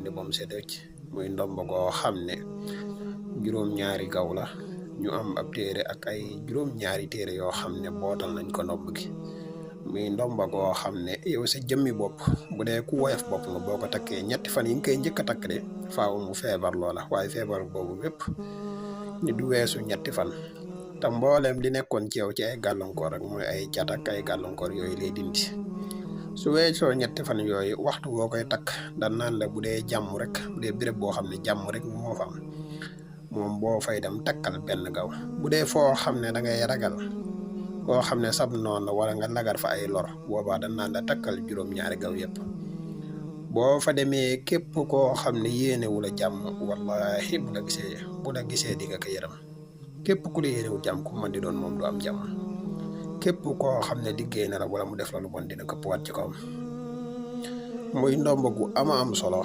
rendi bam set wecc muy ndomba goo xam ne juróom-ñaari gaw la ñu am ab téere ak ay juróom-ñaari téere yoo xam ne bootal nañ ko ndomb gi muy ndomba goo xam ne yow sa jëmmi bopp bu dee ku woyof bopp nga boo ko takkee ñetti fan yi nga koy njëkk a takk de faaw mu feebar loola waaye feebar boobu bépp ni du weesu ñetti fan te mbooleem li nekkoon ci yow ci ay gàllankoor ak mooy ay cat ak ay gàllankoor yooyu lay dindi su weesoo ñetti fan yooyu waxtu boo koy takk dan naan la bu dee jàmm rek bu dee béréb boo xam ne jàmm rek moo fa am moom boo fay dem takkal benn gaw bu dee foo xam ne da ngay ragal koo xam ne sab noonu la wala nga lagar fa ay lor boobaa dan naan la takkal juróom-ñaari gaw yëpp boo fa demee képp koo xam ne yéenewu la jàmm wallahi bu la gisee di nga ko yëram képp ku la yéenewul jàmm ku man di doon moom du am jàmm képp koo xam ne liggéey na la wala mu def la lu bon dina këpp waat ci kawam muy ndomb gu ama am solo